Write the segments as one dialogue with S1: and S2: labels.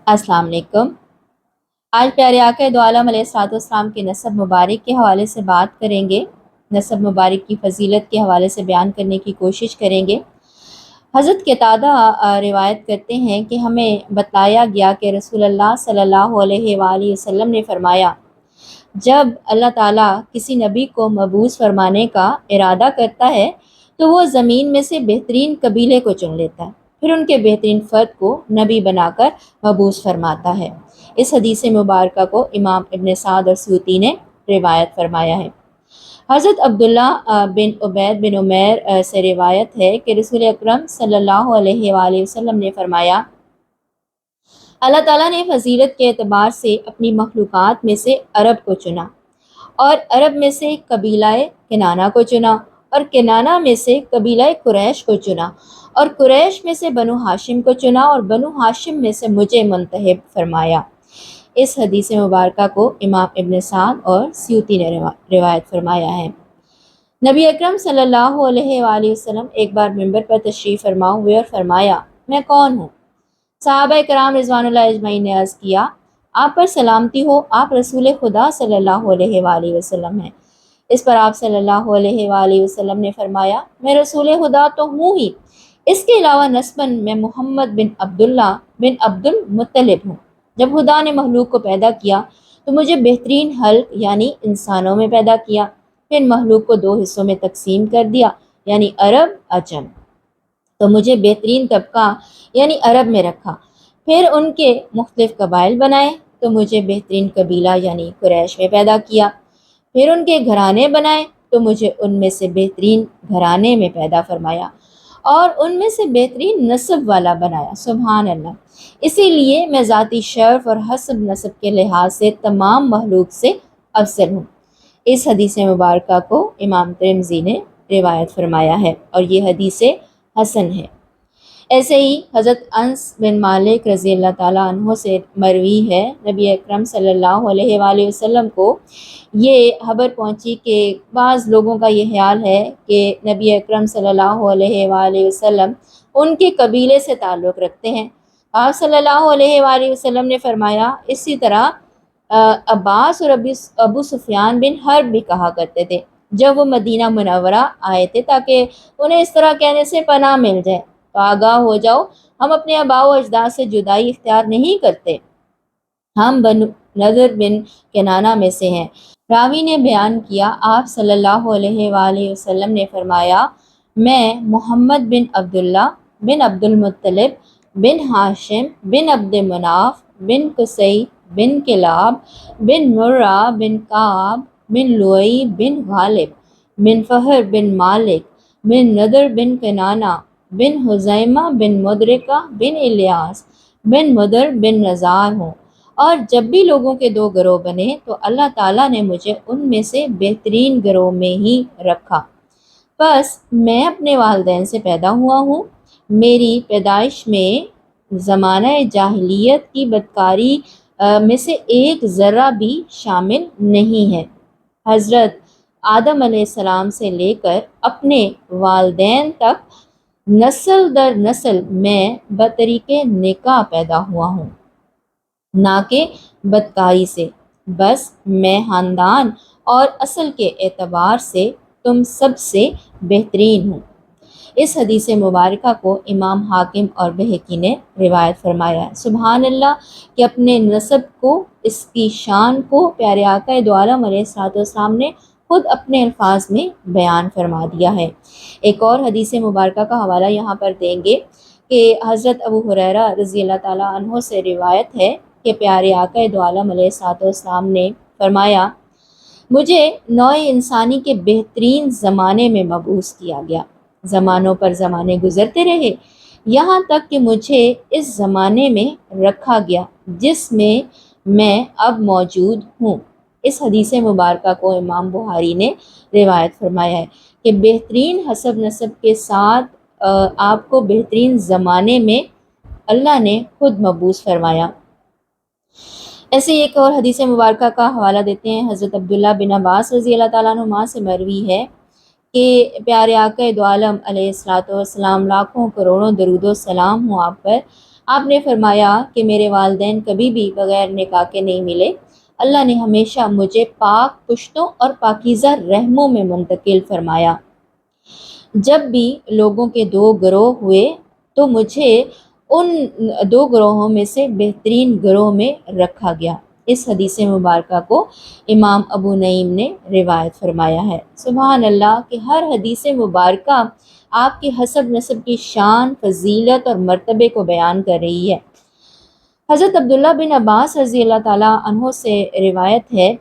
S1: अस्सलाम वालेकुम। आज प्यारे आका दो आलम अलैहिस्सलाम के नसब मुबारक के हवाले से बात करेंगे। नसब मुबारक की फजीलत के हवाले से बयान करने की कोशिश करेंगे। हज़रत कतादा रिवायत करते हैं कि हमें बताया गया कि रसूलुल्लाह सल्लल्लाहु अलैहि वसल्लम ने फरमाया, जब अल्लाह ताला किसी नबी को मबूस फरमाने का इरादा करता है तो वो ज़मीन में से बेहतरीन कबीले को चुन लेता है, फिर उनके बेहतरीन फ़र्द को नबी बनाकर मबूस फरमाता है। इस हदीस मुबारक को इमाम इब्न साद और सूती ने रिवायत फरमाया है। हज़रत अब्दुल्ला बिन उबैद बिन उमैर से रिवायत है कि रसूल अकरम सल्लल्लाहु अलैहि वसल्लम ने फरमाया, अल्लाह ताला ने फजीलत के एतबार से अपनी मखलूक़ात में से अरब को चुना और अरब में से कबीलाए किनाना को चुना और किनाना में से कबीलाए कुरैश को चुना और कुरैश में से बनु हाशिम को चुना और बनु हाशिम में से मुझे मुंतखब फरमाया। इस हदीस मुबारक को इमाम इब्न साद और स्यूती ने रिवायत फरमाया है। नबी अकरम सल्लल्लाहु अलैहि वसल्लम एक बार मिंबर पर तशरीफ़ फरमा हुए और फरमाया, मैं कौन हूँ? सहाबा कराम रिज़वानुल्लाह अजमईन ने अर्ज़ किया, आप पर सलामती हो, आप रसूल खुदा सल्लल्लाहु अलैहि वसल्लम हैं। इस पर आप सल्लल्लाहु अलैहि वसल्लम ने फरमाया, मैं रसूल खुदा तो हूँ ही, इसके अलावा नस्बन मैं मोहम्मद बिन अब्दुल्ला बिन अब्दुल मुत्तलिब हूँ। जब खुदा ने महलूक को पैदा किया तो मुझे बेहतरीन हल्क यानी इंसानों में पैदा किया, फिर महलूक को दो हिस्सों में तकसीम कर दिया यानी अरब अजम, तो मुझे बेहतरीन तबका यानी अरब में रखा। फिर उनके मुख्तलिफ कबाइल बनाए तो मुझे बेहतरीन कबीला यानी कुरैश में पैदा किया। फिर उनके घराने बनाए तो मुझे उनमें से बेहतरीन घराने में पैदा फरमाया और उनमें से बेहतरीन नस्ब वाला बनाया। सुभान अल्लाह। इसीलिए मैं ज़ाती शर्फ और हस्ब नस्ब के लिहाज से तमाम महलूक से अफजल हूँ। इस हदीस मुबारक को इमाम तिरमिज़ी ने रिवायत फरमाया है और ये हदीस हसन है। ऐसे ही हज़रत अनस बिन मालिक रज़ी अल्लाह ताला अन्हो से मरवी है, नबी अकरम सल्लल्लाहु अलैहि वसल्लम को ये खबर पहुंची कि बाज़ लोगों का ये ख्याल है कि नबी अकरम सल्लल्लाहु अलैहि वसल्लम उनके कबीले से ताल्लुक़ रखते हैं। आप सल्लल्लाहु अलैहि वसल्लम ने फरमाया, इसी तरह अब्बास और अबू सुफियान बिन हर्ब भी कहा करते थे जब वो मदीना मुनव्वरा आए थे, ताकि उन्हें इस तरह कहने से पनाह मिल जाए, तो आगाह हो जाओ, हम अपने आबाओ अजदाद से जुदाई इख्तियार नहीं करते, हम बनु नज़र बिन किनाना में से हैं। रावी ने बयान किया, आप सल्लल्लाहु अलैहि वसल्लम ने फरमाया, मैं मोहम्मद बिन अब्दुल्ला बिन अब्दुल मुत्तलिब बिन हाशिम बिन अब्द मनाफ बिन कुसै बिन किलाब बिन मुर्रा बिन काब बिन लुई बिन गालिब बिन फ़हर बिन मालिक बिन नदर बिन किनाना बिन हुज़ैमा बिन मुदरिका बिन इलियास बिन मुदर बिन नज़ार हूँ। और जब भी लोगों के दो गिरोह बने तो अल्लाह ताला ने मुझे उनमें से बेहतरीन गिरोह में ही रखा। बस मैं अपने वालिदैन से पैदा हुआ हूँ। मेरी पैदाइश में ज़माना जाहिलियत की बदकारी में से एक ज़र्रा भी शामिल नहीं है। हज़रत आदम अलैहिस्सलाम से लेकर अपने वालिदैन तक नस्ल दर नस्ल मैं बतरीके निकाह पैदा हुआ हूँ, ना कि बदकारी से। बस मैं ख़ानदान और असल के एतबार से तुम सबसे बेहतरीन हूँ। इस हदीस मुबारक को इमाम हाकिम और बहकी ने रिवायत फरमाया है। सुभान अल्लाह कि अपने नसब को, इसकी शान को प्यारे आका दो आलम अलैहिस्सलाम ने खुद अपने अल्फाज में बयान फरमा दिया है। एक और हदीस मुबारक का हवाला यहाँ पर देंगे कि हज़रत अबू हुरैरा रज़ी अल्लाह ताला अन्हो से रिवायत है कि प्यारे आका दो आलम अलैहिस्सलाम ने फरमाया, मुझे नौ इंसानी के बेहतरीन ज़माने में मबूस किया गया। ज़मानों पर ज़माने गुज़रते रहे, यहाँ तक कि मुझे इस ज़माने में रखा गया जिसमें मैं अब मौजूद हूँ। इस हदीस मुबारक को इमाम बुखारी ने रिवायत फरमाया है कि बेहतरीन हसब नसब के साथ आपको बेहतरीन ज़माने में अल्लाह ने खुद मबूस फरमाया। ऐसे एक और हदीस मुबारक का हवाला देते हैं। हज़रत अब्दुल्ला बिन अब्बास रज़ी अल्लाह ताला अन्हुमा से मरवी है कि प्यारे आका दो आलम अलैहिस्सलातु वस्सलाम, लाखों करोड़ों दरूदो सलाम हो आप पर, آپ نے فرمایا کہ میرے والدین کبھی بھی بغیر نکاح کے نہیں ملے، اللہ نے ہمیشہ مجھے پاک پشتوں اور پاکیزہ رحموں میں منتقل فرمایا۔ جب بھی لوگوں کے دو گروہ ہوئے تو مجھے ان دو گروہوں میں سے بہترین گروہ میں رکھا گیا۔ اس حدیث مبارکہ کو امام ابو نعیم نے روایت فرمایا ہے۔ سبحان اللہ کہ ہر حدیث مبارکہ آپ کی حسب نسب کی شان، فضیلت اور مرتبے کو بیان کر رہی ہے۔ حضرت عبداللہ بن عباس رضی اللہ تعالیٰ عنہ سے روایت ہے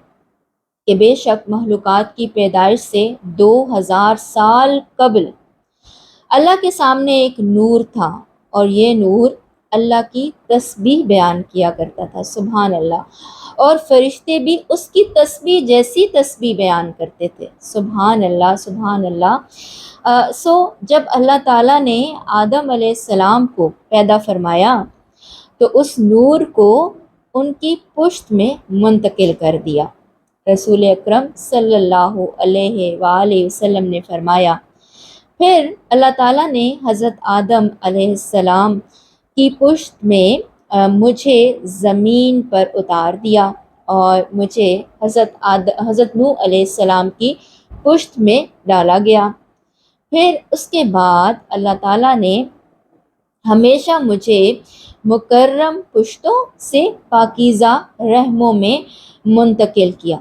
S1: کہ بے شک مخلوقات کی پیدائش سے 2000 سال قبل اللہ کے سامنے ایک نور تھا، اور یہ نور اللہ کی تسبیح بیان کیا کرتا تھا۔ سبحان اللہ، اور فرشتے بھی اس کی تسبیح جیسی تسبیح بیان کرتے تھے۔ سبحان اللہ، سبحان اللہ۔ جب اللہ تعالیٰ نے آدم علیہ السلام کو پیدا فرمایا تو اس نور کو ان کی پشت میں منتقل کر دیا۔ رسول اکرم صلی اللہ علیہ وآلہ وسلم نے فرمایا، پھر اللہ تعالیٰ نے حضرت آدم علیہ السلام کی پشت میں مجھے زمین پر اتار دیا، اور مجھے حضرت نوح علیہ السلام کی پشت میں ڈالا گیا۔ پھر اس کے بعد اللہ تعالیٰ نے ہمیشہ مجھے مکرم پشتوں سے پاکیزہ رحموں میں منتقل کیا،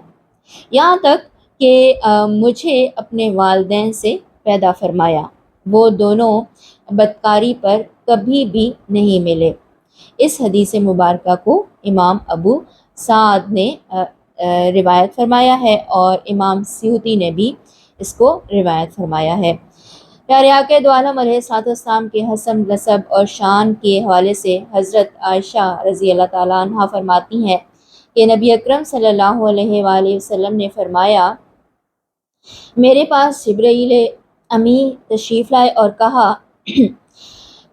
S1: یہاں تک کہ مجھے اپنے والدین سے پیدا فرمایا۔ وہ دونوں بدکاری پر کبھی بھی نہیں ملے۔ اس حدیث مبارکہ کو امام ابو سعد نے روایت فرمایا ہے، اور امام سیوطی نے بھی اس کو روایت فرمایا ہے۔ پیارے آقا دو عالم علیہ الصلوۃ والسلام کے حسب نسب اور شان کے حوالے سے حضرت عائشہ رضی اللہ تعالیٰ عنہا فرماتی ہیں کہ نبی اکرم صلی اللہ علیہ وآلہ وسلم نے فرمایا، میرے پاس جبرائیل امی تشریف لائے اور کہا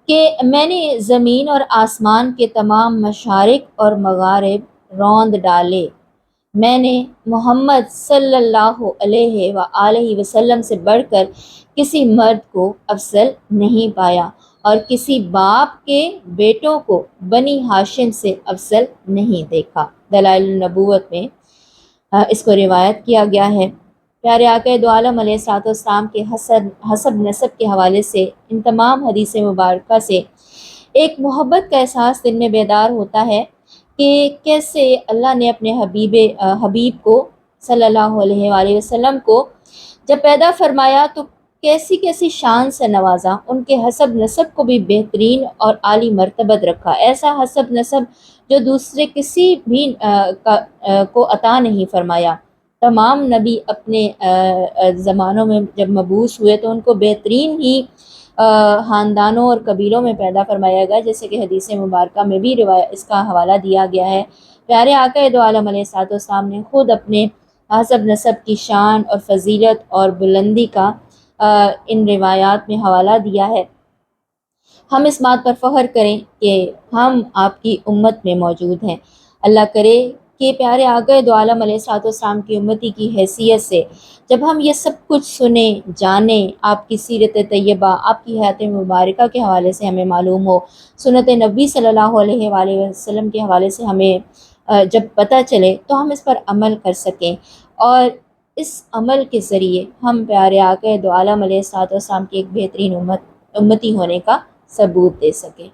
S1: کہ میں نے زمین اور آسمان کے تمام مشارق اور مغارب روند ڈالے، میں نے محمد صلی اللہ علیہ وآلہ وسلم سے بڑھ کر کسی مرد کو افضل نہیں پایا، اور کسی باپ کے بیٹوں کو بنی ہاشم سے افضل نہیں دیکھا۔ دلائل النبوت میں اس کو روایت کیا گیا ہے۔ پیارے آقا دو عالم علیہ الصلوۃ والسلام کے حسب نسب کے حوالے سے ان تمام حدیث مبارکہ سے ایک محبت کا احساس دل میں بیدار ہوتا ہے کہ کیسے اللہ نے اپنے حبیب کو صلی اللہ علیہ وآلہ وسلم کو جب پیدا فرمایا تو کیسی شان سے نوازا، ان کے حسب نسب کو بھی بہترین اور عالی مرتبت رکھا، ایسا حسب نسب جو دوسرے کسی بھی کو عطا نہیں فرمایا۔ تمام نبی اپنے زمانوں میں جب مبعوث ہوئے تو ان کو بہترین ہی خاندانوں اور قبیلوں میں پیدا فرمایا گیا، جیسے کہ حدیث مبارکہ میں بھی اس کا حوالہ دیا گیا ہے۔ پیارے آقا دو عالم علیہ الصلوۃ والسلام نے خود اپنے حسب نسب کی شان اور فضیلت اور بلندی کا ان روایات میں حوالہ دیا ہے۔ ہم اس بات پر فخر کریں کہ ہم آپ کی امت میں موجود ہیں۔ اللہ کرے کہ پیارے آقا دو عالم علیہ الصلوۃ والسلام کی امتی کی حیثیت سے جب ہم یہ سب کچھ سنیں، جانیں، آپ کی سیرت طیبہ، آپ کی حیات مبارکہ کے حوالے سے ہمیں معلوم ہو، سنت نبی صلی اللہ علیہ وآلہ وسلم کے حوالے سے ہمیں جب پتہ چلے تو ہم اس پر عمل کر سکیں، اور اس عمل کے ذریعے ہم پیارے آقا دو عالم علیہ الصلوۃ والسلام کی ایک بہترین امتی ہونے کا ثبوت دے سکیں۔